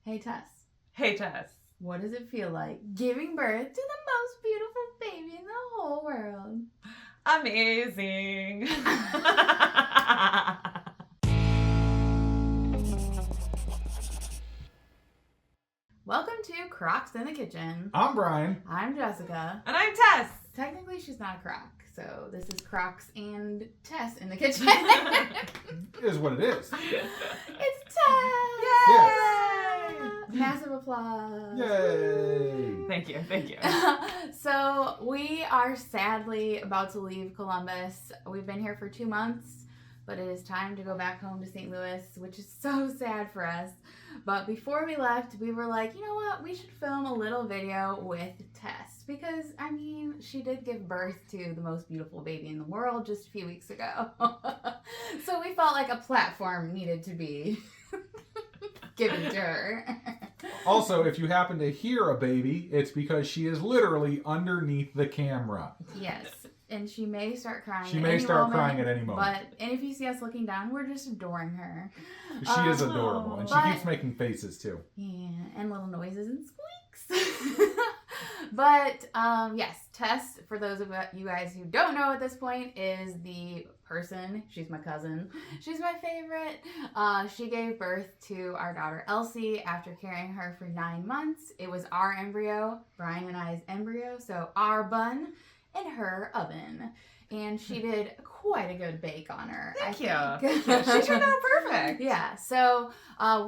Hey Tess, Hey Tess. what does it feel like giving birth to the most beautiful baby in the whole world? Amazing. Welcome to Crocs in the Kitchen. I'm Brian. I'm Jessica. And I'm Tess. Technically, she's not a croc, so this is Crocs and Tess in the kitchen. It is what it is. It's Tess! Yes. Massive applause. Yay! Thank you. So we are sadly about to leave Columbus. We've been here for 2 months, but it is time to go back home to St. Louis, which is so sad for us. But before we left, we were like, you know what? We should film a little video with Tess because, I mean, she did give birth to the most beautiful baby in the world just a few weeks ago. So we felt like a platform needed to be given to her. Also, if you happen to hear a baby, it's because she is literally underneath the camera. Yes. And she may start crying. She may start crying at any moment. And if you see us looking down, we're just adoring her. She is adorable, and she keeps making faces too. Yeah, and little noises and squeaks. But yes, Tess, for those of you guys who don't know at this point, is the person. She's my cousin. She's my favorite. She gave birth to our daughter Elsie after carrying her for 9 months. It was our embryo, Brian and I's embryo, so our bun in her oven. And she did quite a good bake on her. Thank you. Think. She turned out perfect. Yeah, so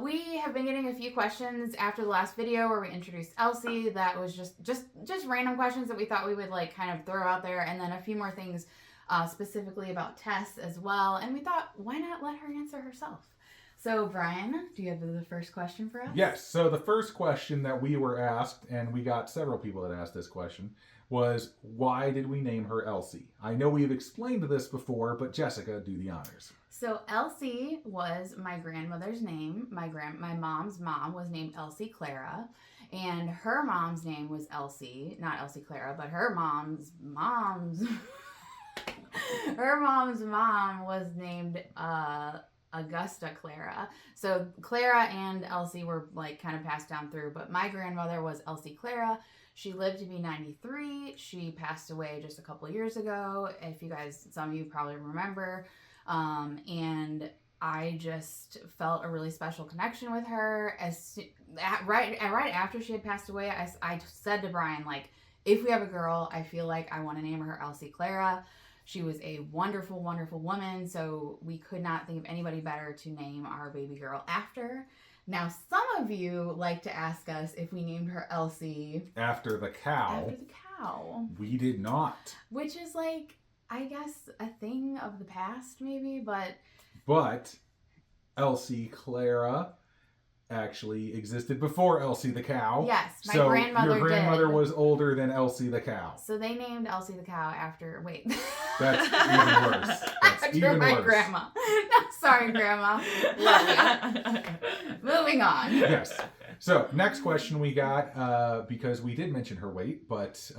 we have been getting a few questions after the last video where we introduced Elsie. That was just random questions that we thought we would like kind of throw out there, and then a few more things specifically about Tess as well. And we thought, why not let her answer herself? So Brian, do you have the first question for us? Yes, so the first question that we were asked, and we got several people that asked this question, was why did we name her Elsie? I know we've explained this before, but Jessica, do the honors. So Elsie was my grandmother's name. My mom's mom was named Elsie Clara, and her mom's name was Elsie, not Elsie Clara, but her mom's her mom's mom was named Augusta Clara. So Clara and Elsie were like kind of passed down through, but my grandmother was Elsie Clara. She lived to be 93. She passed away just a couple of years ago. If you guys, some of you probably remember. And I just felt a really special connection with her. Right after she had passed away, I said to Brian, like, if we have a girl, I feel like I want to name her Elsie Clara. She was a wonderful, wonderful woman, so we could not think of anybody better to name our baby girl after. Now, some of you like to ask us if we named her Elsie After the cow. After the cow. We did not. Which is like, I guess, a thing of the past, maybe, but... But Elsie Clara actually existed before Elsie the cow. Yes, my so grandmother your grandmother did. was older than Elsie the cow. So they named Elsie the cow after... Wait. That's even worse. That's after even my worse. grandma. No, sorry, Grandma. Love you. Moving on. Yes. So next question we got, because we did mention her weight, but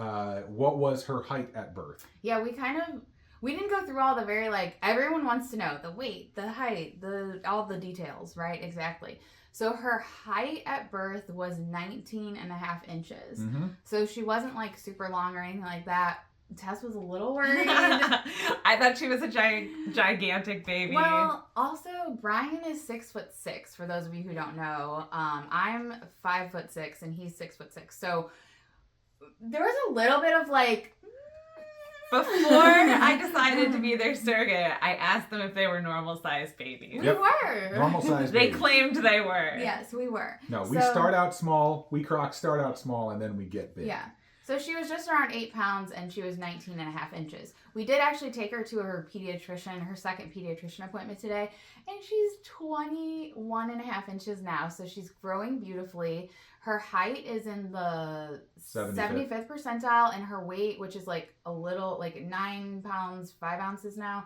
what was her height at birth? Yeah, we didn't go through all the very, like, everyone wants to know the weight, the height, all the details, right? Exactly. So her height at birth was 19 and a half inches. Mm-hmm. So she wasn't, like, super long or anything like that. Tess was a little worried. I thought she was a gigantic baby. Well, also, Brian is 6'6", for those of you who don't know. I'm 5'6", and he's 6'6". So there was a little bit of, like... Before I decided to be their surrogate, I asked them if they were normal-sized babies. We were. Normal size They baby. claimed they were. Yes, we were. No, we start out small. We Crocs start out small, and then we get big. Yeah. So she was just around 8 pounds, and she was 19 and a half inches. We did actually take her to her pediatrician, her second pediatrician appointment today, and she's 21 and a half inches now, so she's growing beautifully. Her height is in the 75th percentile, and her weight, which is like a little, like 9 pounds, 5 ounces now,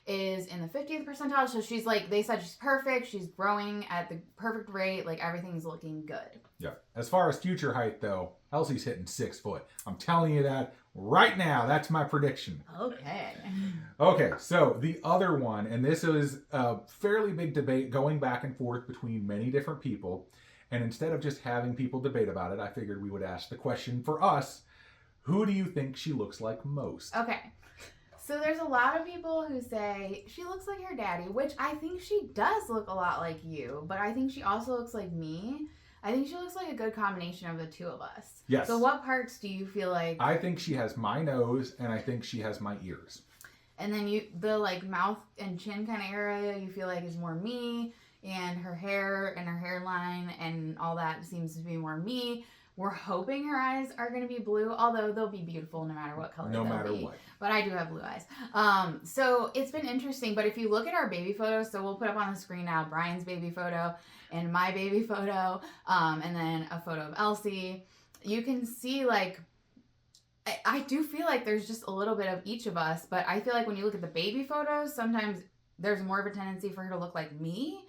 is in the 50th percentile. So she's like, they said she's perfect. She's growing at the perfect rate. Like, everything's looking good. Yeah. As far as future height, though, Elsie's hitting 6 foot. I'm telling you that right now. That's my prediction. Okay. Okay, so the other one, and this is a fairly big debate going back and forth between many different people, And instead of just having people debate about it, I figured we would ask the question for us, who do you think she looks like most? Okay. So there's a lot of people who say she looks like her daddy, which I think she does look a lot like you, but I think she also looks like me. I think she looks like a good combination of the two of us. Yes. So what parts do you feel like? I think she has my nose, and I think she has my ears. And then the like mouth and chin kind of area you feel like is more me, and her hair and her hairline and all that seems to be more me. We're hoping her eyes are going to be blue, although they'll be beautiful no matter what color No they'll matter be. what. But I do have blue eyes. So it's been interesting. But if you look at our baby photos, so we'll put up on the screen now Brian's baby photo and my baby photo, and then a photo of Elsie. You can see like, I do feel like there's just a little bit of each of us. But I feel like when you look at the baby photos, sometimes there's more of a tendency for her to look like me.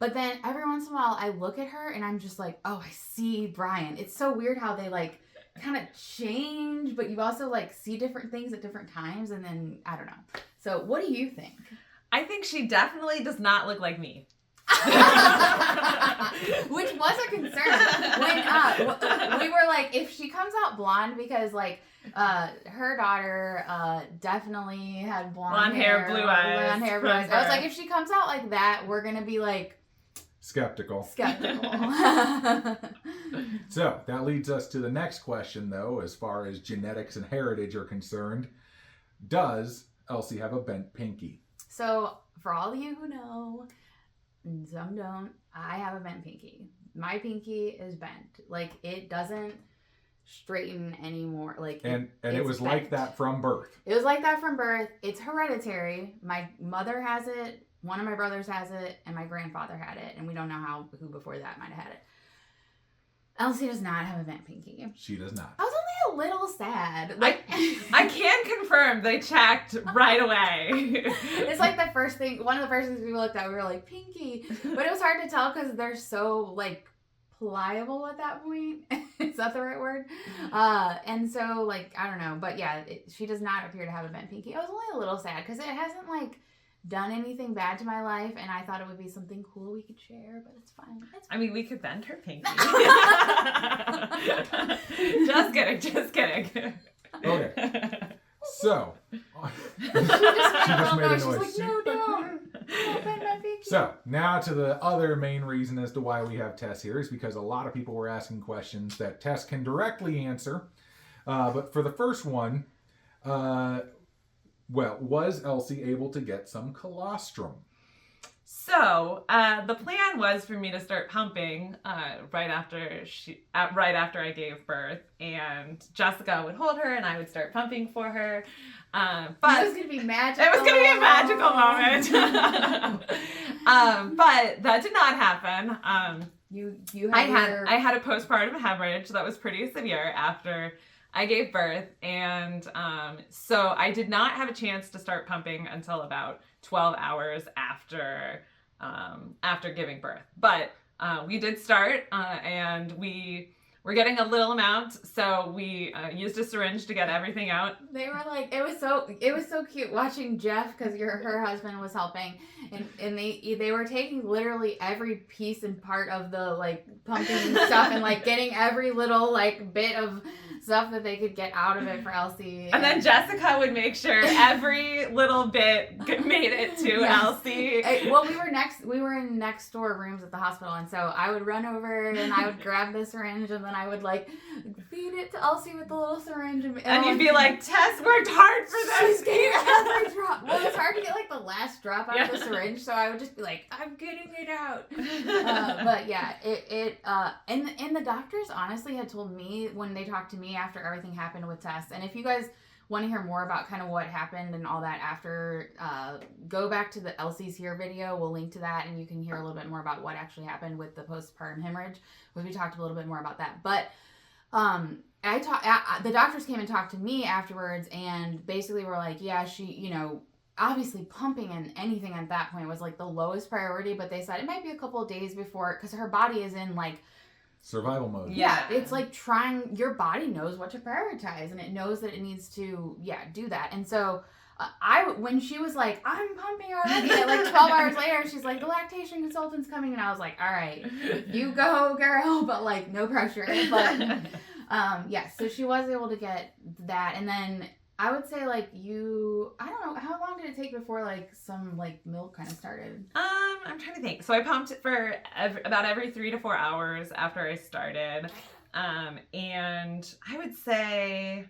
But then every once in a while I look at her and I'm just like, oh, I see Brian. It's so weird how they like kind of change, but you also like see different things at different times. And then I don't know. So what do you think? I think she definitely does not look like me. Which was a concern when we were like, if she comes out blonde, because like her daughter definitely had blonde hair, blue eyes. blonde hair, blue eyes. I was like, if she comes out like that, we're gonna be like Skeptical. So that leads us to the next question, though, as far as genetics and heritage are concerned. Does Elsie have a bent pinky? So for all of you who know, and some don't, I have a bent pinky. My pinky is bent. Like it doesn't straighten anymore. Like And it it's was bent. like that from birth. It was like that from birth. It's hereditary. My mother has it, one of my brothers has it, and my grandfather had it, and we don't know who before that might have had it. Elsie does not have a bent pinky. She does not. I was only a little sad. I can confirm they checked right away. It's like one of the first things we looked at, we were like, pinky. But it was hard to tell because they're so like pliable at that point. Is that the right word? And so like, I don't know. But yeah, she does not appear to have a bent pinky. I was only a little sad because it hasn't like done anything bad to my life, and I thought it would be something cool we could share, but it's fine. I mean, we could bend her pinky. Just kidding. Okay. So, She just made a She's noise. like, no, don't bend my pinky. So, now to the other main reason as to why we have Tess here is because a lot of people were asking questions that Tess can directly answer. But for the first one, was Elsie able to get some colostrum? So the plan was for me to start pumping right after I gave birth, and Jessica would hold her, and I would start pumping for her. But it was gonna be magical. It was going to be a magical moment. But that did not happen. I had a postpartum hemorrhage that was pretty severe after I gave birth, and so I did not have a chance to start pumping until about 12 hours after giving birth. But we did start, and we were getting a little amount, so we used a syringe to get everything out. They were like, it was so cute watching Jeff, because her husband was helping, and they were taking literally every piece and part of the like pumping stuff and like getting every little like bit of stuff that they could get out of it for Elsie. And then Jessica would make sure every little bit made it to Elsie. Well, we were in next door rooms at the hospital, and so I would run over and I would grab the syringe, and then I would like feed it to Elsie with the little syringe. And you'd be like, Tess worked hard for this. She's getting every drop. Well, it was hard to get like the last drop out of the syringe, so I would just be like, I'm getting it out. But yeah, and the doctors honestly had told me when they talked to me after everything happened with Tess, and if you guys want to hear more about kind of what happened and all that after, go back to the Elsie's Here video. We'll link to that, and you can hear a little bit more about what actually happened with the postpartum hemorrhage. We talked a little bit more about that, but the doctors came and talked to me afterwards, and basically were like, yeah, she, obviously pumping and anything at that point was like the lowest priority, but they said it might be a couple of days before, because her body is in like survival mode. Yeah, it's like your body knows what to prioritize, and it knows that it needs to, do that. And so when she was like, I'm pumping already, at like 12 hours later, she's like, the lactation consultant's coming, and I was like, all right, you go, girl, but like no pressure. But so she was able to get that, and then I would say like I don't know, how long did it take before like some like milk kind of started? I'm trying to think. So I pumped for about every 3 to 4 hours after I started, and I would say,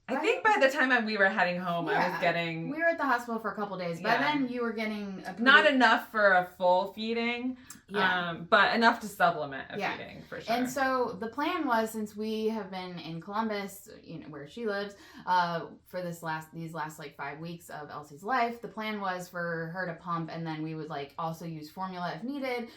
I think by the time we were heading home, I was getting... We were at the hospital for a couple days. By then, you were getting... Not enough for a full feeding, but enough to supplement a feeding, for sure. And so the plan was, since we have been in Columbus, where she lives, for these last like 5 weeks of Elsie's life, the plan was for her to pump, and then we would like also use formula if needed.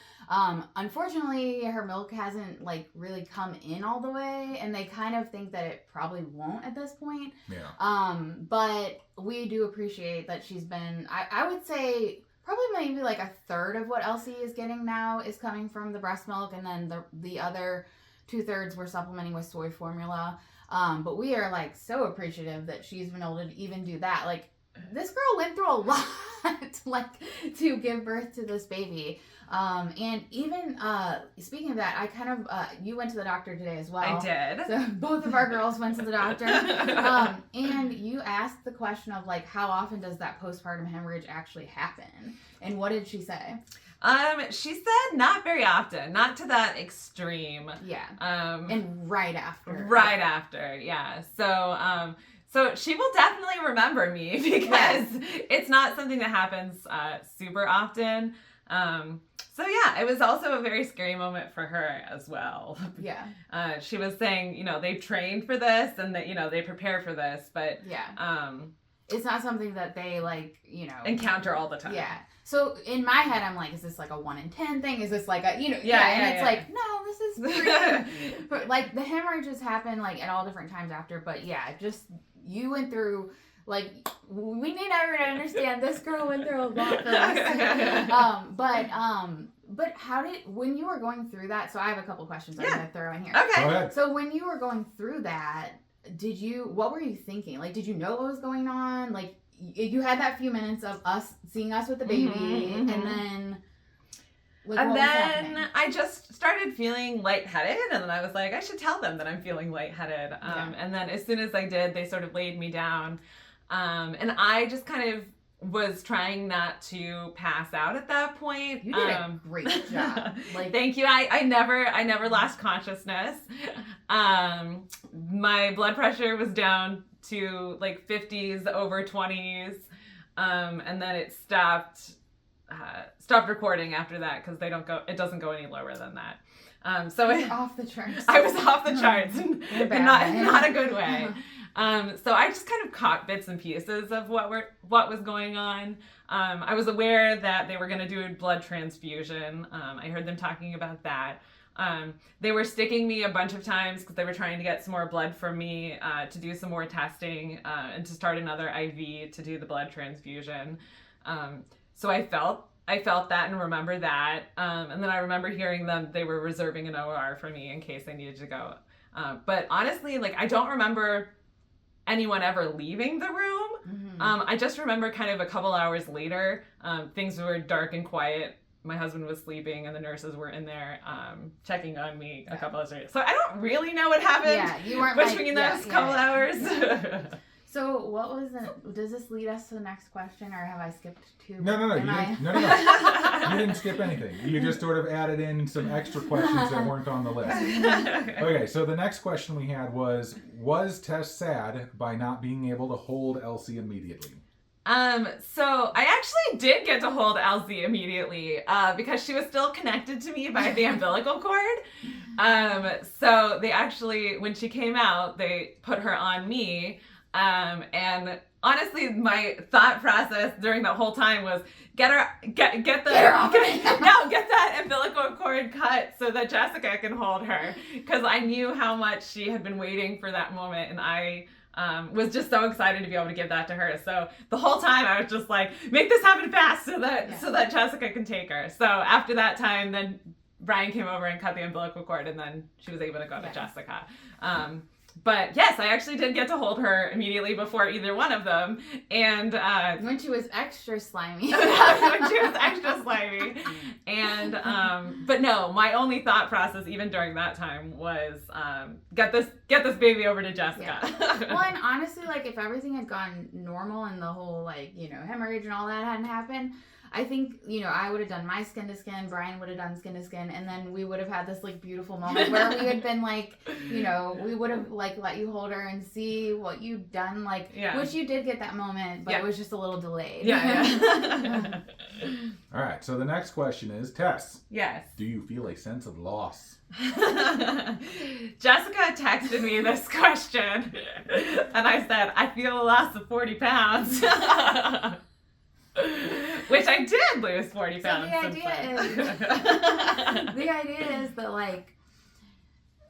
Unfortunately, her milk hasn't like really come in all the way, and they kind of think that it probably won't at this point. Yeah. But we do appreciate that she's been, I would say probably maybe like a third of what Elsie is getting now is coming from the breast milk, and then the other 2/3 we're supplementing with soy formula. But we are like so appreciative that she's been able to even do that. Like, this girl went through a lot like to give birth to this baby. And even speaking of that, I kind of you went to the doctor today as well. I did. So both of our girls went to the doctor. And you asked the question of like, how often does that postpartum hemorrhage actually happen? And what did she say? She said not very often, not to that extreme. Yeah. And right after. Right after, yeah. So she will definitely remember me because it's not something that happens super often. So yeah, it was also a very scary moment for her as well. Yeah. She was saying, they trained for this and that, they prepare for this, but it's not something that they encounter all the time. Yeah. So in my head, I'm like, is this like a 1 in 10 thing? Is this like a, and it's like, no, this is but like the hemorrhages happen like at all different times after, but just you went through, like, we need everyone to understand this girl went through a lot for us. But when you were going through that, so I have a couple questions I'm going to throw in here. Okay. Go ahead. So when you were going through that, what were you thinking? Like, did you know what was going on? Like, you had that few minutes of seeing us with the baby, and then... And then I just started feeling lightheaded, and then I was like, I should tell them that I'm feeling lightheaded. And then as soon as I did, they sort of laid me down. And I just kind of was trying not to pass out at that point. You did a great job. Like, thank you. I never lost consciousness. My blood pressure was down to like 50s over 20s. And then it stopped recording after that because it doesn't go any lower than that. So you're off the charts. I was off the charts in not a good way. So I just kind of caught bits and pieces of what was going on. I was aware that they were going to do a blood transfusion. I heard them talking about that. They were sticking me a bunch of times because they were trying to get some more blood from me to do some more testing and to start another IV to do the blood transfusion. So I felt that and remember that. And then I remember hearing them, they were reserving an OR for me in case I needed to go. But honestly, like, I don't remember anyone ever leaving the room. Mm-hmm. I just remember kind of a couple hours later, things were dark and quiet. My husband was sleeping and the nurses were in there checking on me a couple hours later. So I don't really know what happened you weren't between those couple hours. So what was it? Does this lead us to the next question, or have I skipped two? No. You didn't skip anything. You just sort of added in some extra questions that weren't on the list. Okay, so the next question we had was Tess sad by not being able to hold Elsie immediately? So I actually did get to hold Elsie immediately, because she was still connected to me by the umbilical cord. So they actually, when she came out, they put her on me. And honestly, my thought process during the whole time was get that umbilical cord cut so that Jessica can hold her, because I knew how much she had been waiting for that moment, and I was just so excited to be able to give that to her. So the whole time I was just like, make this happen fast so that Jessica can take her. So after that time, then Brian came over and cut the umbilical cord, and then she was able to go to Jessica. But yes, I actually did get to hold her immediately before either one of them. And when she was extra slimy. when she was extra slimy. And but no, my only thought process even during that time was get this baby over to Jessica. Yeah. Well, and honestly, like if everything had gone normal and the whole like, you know, hemorrhage and all that hadn't happened, I think, you know, I would have done my skin to skin, Brian would have done skin to skin, and then we would have had this like beautiful moment where we had been like, you know, we would have like let you hold her and see what you'd done, like, which you did get that moment, but it was just a little delayed. Yeah. All right, so the next question is, Tess. Yes. Do you feel a sense of loss? Jessica texted me this question, and I said, I feel a loss of 40 pounds. Which I did lose 40 pounds. So the idea is that like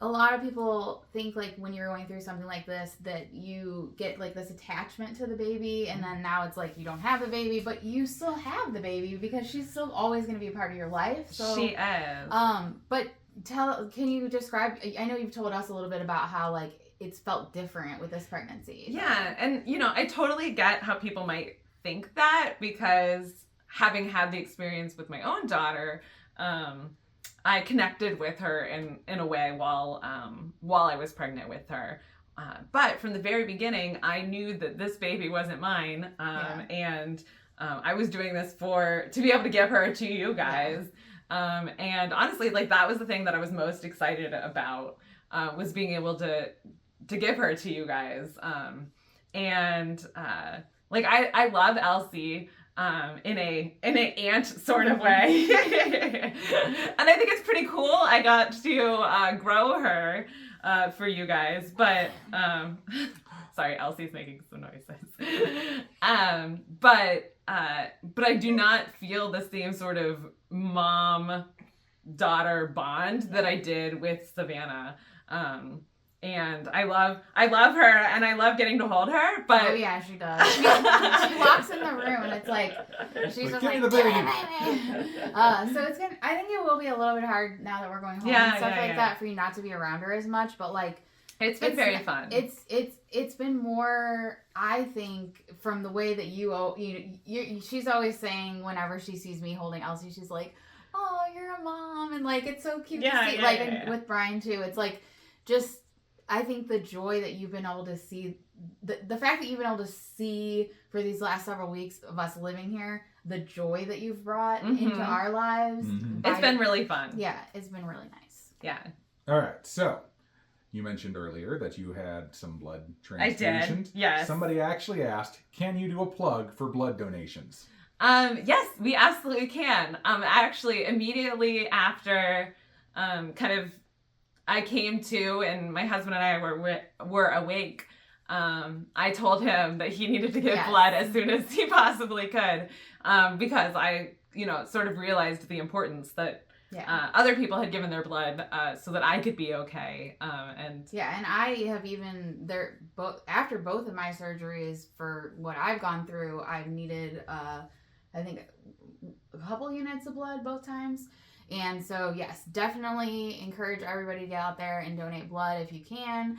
a lot of people think like when you're going through something like this that you get like this attachment to the baby, and then now it's like you don't have the baby, but you still have the baby because she's still always going to be a part of your life. So she is. But can you describe? I know you've told us a little bit about how like it's felt different with this pregnancy. Yeah, and you know I totally get how people might think that, because having had the experience with my own daughter, I connected with her in a way while I was pregnant with her. But from the very beginning, I knew that this baby wasn't mine, and I was doing this to be able to give her to you guys. And honestly, like that was the thing that I was most excited about, was being able to give her to you guys. Like I love Elsie in a aunt sort of way. And I think it's pretty cool I got to grow her for you guys, but sorry, Elsie's making some noises. But I do not feel the same sort of mom-daughter bond that I did with Savannah. And I love her, and I love getting to hold her, but... Oh, yeah, she does. She walks in the room, and it's like, she's just like, the baby. So it's gonna, I think it will be a little bit hard now that we're going home and stuff like that for you not to be around her as much, but like... It's been very fun. It's been more, I think, from the way that she's always saying whenever she sees me holding Elsie, she's like, oh, you're a mom, and like, it's so cute to see, and with Brian too, it's like, just... I think the joy that you've been able to see, the fact that you've been able to see for these last several weeks of us living here, the joy that you've brought into our lives. Mm-hmm. It's been really fun. Yeah, it's been really nice. Yeah. All right, so you mentioned earlier that you had some blood transfusions. I did, yes. Somebody actually asked, can you do a plug for blood donations? Yes, we absolutely can. Actually, immediately after I came to, and my husband and I were awake, I told him that he needed to give blood as soon as he possibly could, because I, sort of realized the importance that other people had given their blood so that I could be okay. And I have even after both of my surgeries, for what I've gone through, I've needed I think a couple units of blood both times. And so, yes, definitely encourage everybody to get out there and donate blood if you can.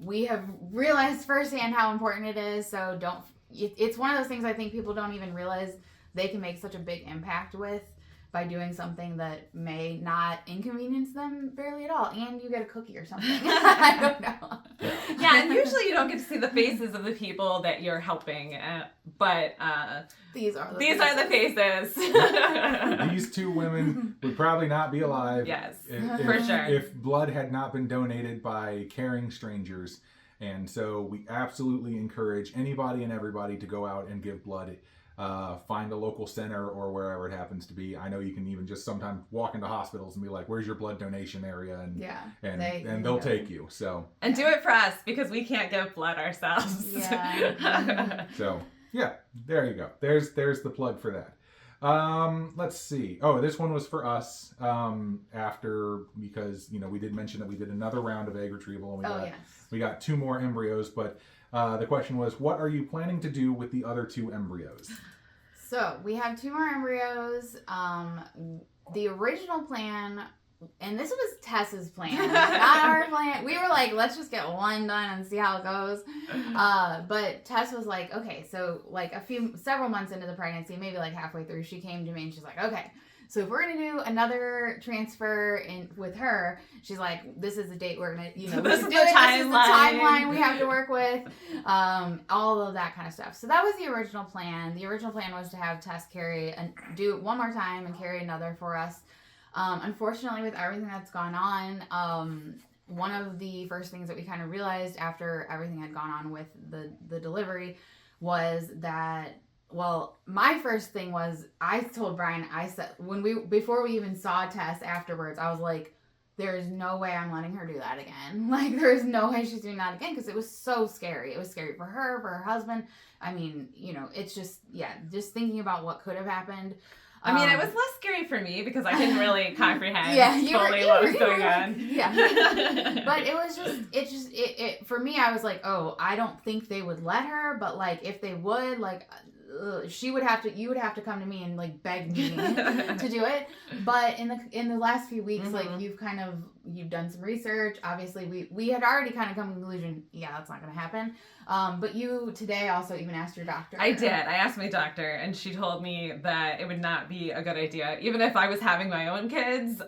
We have realized firsthand how important it is. So it's one of those things I think people don't even realize they can make such a big impact with by doing something that may not inconvenience them barely at all. And you get a cookie or something. I don't know. Yeah, and usually you don't get to see the faces of the people that you're helping, but these are the faces. These two women would probably not be alive. Yes, for sure. If blood had not been donated by caring strangers. And so we absolutely encourage anybody and everybody to go out and give blood. Find a local center or wherever it happens to be. I know you can even just sometimes walk into hospitals and be like, where's your blood donation area? And they'll take you. So and do it for us, because we can't give blood ourselves. Yeah. So yeah, there you go. There's the plug for that. Let's see. Oh, this one was for us because we did mention that we did another round of egg retrieval, and we got 2 more embryos, but the question was, what are you planning to do with the other 2 embryos? So we have 2 more embryos. The original plan and this was Tess's plan, not our plan. We were like, let's just get one done and see how it goes. But Tess was like, okay, so like several months into the pregnancy, maybe like halfway through, she came to me and she's like, okay, so if we're gonna do another transfer with her, she's like, this is the date we're gonna, this is the timeline we have to work with, all of that kind of stuff. So that was the original plan. The original plan was to have Tess carry and do it one more time and carry another for us. Unfortunately, with everything that's gone on, one of the first things that we kind of realized after everything had gone on with the delivery was that, well, my first thing was I told Brian, I said, before we even saw Tess afterwards, I was like, there's no way I'm letting her do that again. Like, there's no way she's doing that again, because it was so scary. It was scary for her husband. I mean, it's just, just thinking about what could have happened. I mean, it was less scary for me because I didn't really comprehend fully what was going on. Yeah. But it was just, for me, I was like, oh, I don't think they would let her, but like, if they would, like, you would have to come to me and like beg me to do it. But in the last few weeks, like you've done some research. Obviously we had already kind of come to the conclusion, that's not going to happen. But you today also even asked your doctor. I did. I asked my doctor and she told me that it would not be a good idea. Even if I was having my own kids,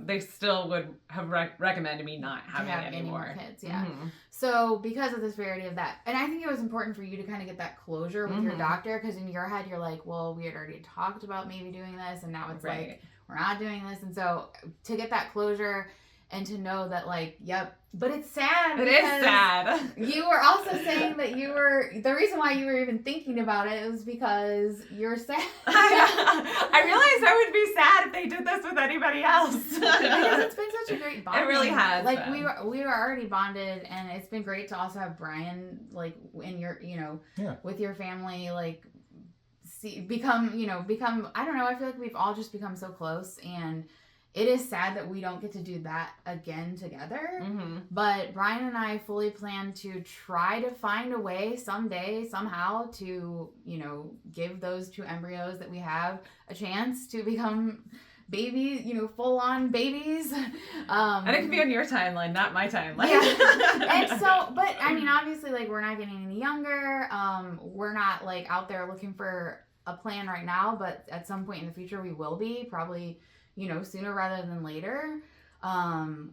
they still would have recommended me not having any more kids. Yeah. Mm-hmm. So because of the severity of that, and I think it was important for you to kind of get that closure with your doctor, because in your head you're like, well, we had already talked about maybe doing this, and now it's like we're not doing this. And so to get that closure and to know that, like, yep. But it's sad. It is sad. You were also saying that the reason why you were even thinking about it was because you're sad. I realized I would be sad if they did this with anybody else. Because it's been such a great bond. It really has. Like, we were already bonded, and it's been great to also have Brian, like, in your, with your family, like, become, I don't know, I feel like we've all just become so close, and it is sad that we don't get to do that again together. Mm-hmm. But Brian and I fully plan to try to find a way someday, somehow, to, give those 2 embryos that we have a chance to become babies, full-on babies. And it can be on your timeline, not my timeline. Yeah. And so, but, I mean, obviously, like, we're not getting any younger. We're not, like, out there looking for a plan right now, but at some point in the future, we will be, probably, sooner rather than later.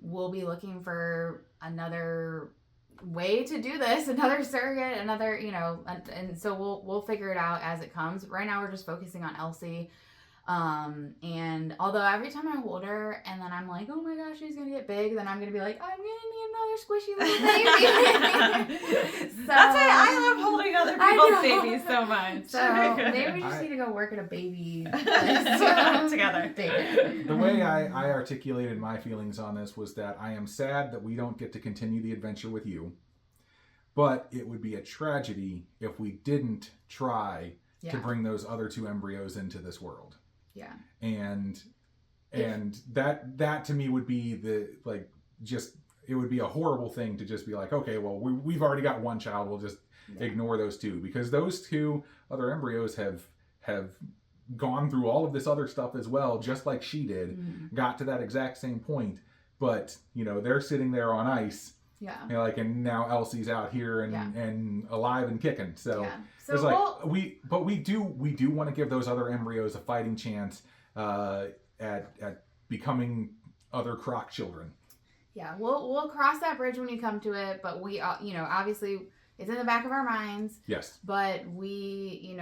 We'll be looking for another way to do this, another surrogate, another, and so we'll figure it out as it comes. Right now we're just focusing on Elsie. And although every time I hold her and then I'm like, oh my gosh, she's gonna get big, then I'm gonna be like, I'm gonna need another squishy little baby. So, that's why I love holding other people's babies so much. So maybe we just need to go work at a baby place together. The way I articulated my feelings on this was that I am sad that we don't get to continue the adventure with you, but it would be a tragedy if we didn't try to bring those other 2 embryos into this world. Yeah. And that to me would be it would be a horrible thing to just be like, okay, well, we've already got one child, we'll just ignore those 2, because those 2 other embryos have gone through all of this other stuff as well, just like she did, got to that exact same point, but they're sitting there on ice. Yeah. And now Elsie's out here and alive and kicking. So, so it's like we do want to give those other embryos a fighting chance at becoming other croc children. Yeah, we'll cross that bridge when you come to it, but we obviously it's in the back of our minds. Yes. But we,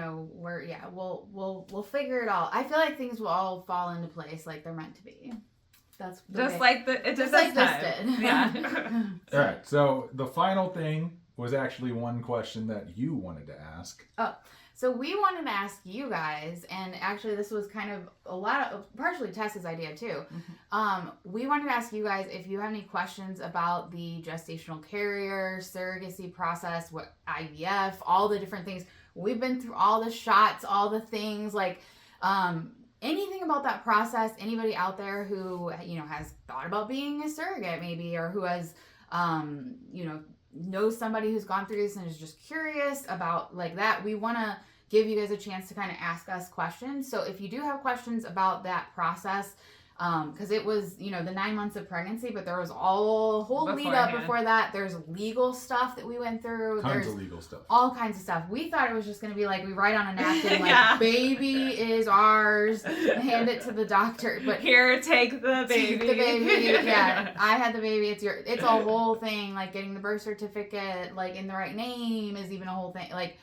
we'll figure it all. I feel like things will all fall into place like they're meant to be. That's just like this did. Yeah. All right. So the final thing was actually one question that you wanted to ask. Oh, so we wanted to ask you guys, and actually this was kind of partially Tess's idea too. Mm-hmm. We wanted to ask you guys if you have any questions about the gestational carrier, surrogacy process, what IVF, all the different things. We've been through all the shots, all the things, like, anything about that process, anybody out there who, has thought about being a surrogate maybe, or who has, knows somebody who's gone through this and is just curious about like that, we want to give you guys a chance to kind of ask us questions. So if you do have questions about that process, because it was, the 9 months of pregnancy, but there was a whole lead up before that. There's legal stuff that we went through. Tons of legal stuff. All kinds of stuff. We thought it was just going to be like we write on a napkin, like, baby is ours, hand it to the doctor. But here, take the baby. Take the baby. Yeah, I had the baby. It's a whole thing. Like getting the birth certificate, like in the right name is even a whole thing. Like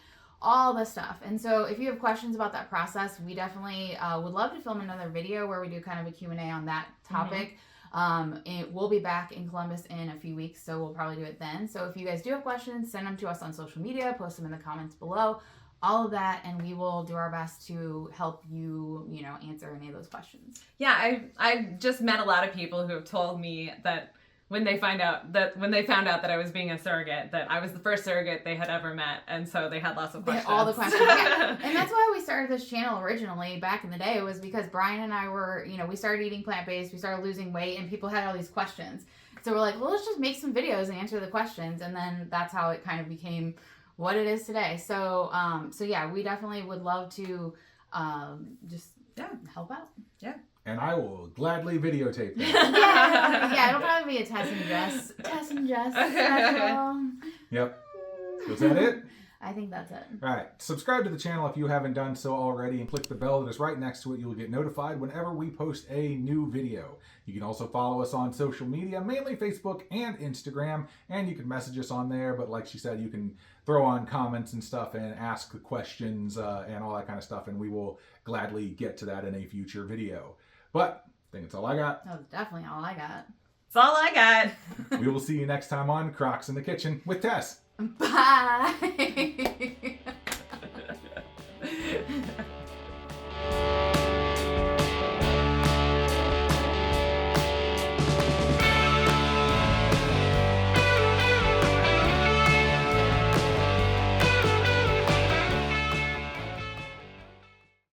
all the stuff. And so if you have questions about that process, we definitely would love to film another video where we do kind of a Q&A on that topic. We'll be back in Columbus in a few weeks, so we'll probably do it then. So if you guys do have questions, send them to us on social media, post them in the comments below, all of that, and we will do our best to help you, answer any of those questions. Yeah, I just met a lot of people who have told me that when they found out that I was being a surrogate, that I was the first surrogate they had ever met, and so they had lots of questions. All the questions, yeah. And that's why we started this channel originally back in the day, was because Brian and I were, we started eating plant-based, we started losing weight, and people had all these questions. So we're like, well, let's just make some videos and answer the questions, and then that's how it kind of became what it is today. So, yeah, we definitely would love to just help out. Yeah. And I will gladly videotape that. Yeah, it'll probably be a Tess and Jess special. Yep. Was that it? I think that's it. All right. Subscribe to the channel if you haven't done so already, and click the bell that is right next to it. You'll get notified whenever we post a new video. You can also follow us on social media, mainly Facebook and Instagram, and you can message us on there. But like she said, you can throw on comments and stuff and ask the questions and all that kind of stuff, and we will gladly get to that in a future video. But I think that's all I got. That was definitely all I got. That's all I got. We will see you next time on Crocs in the Kitchen with Tess. Bye.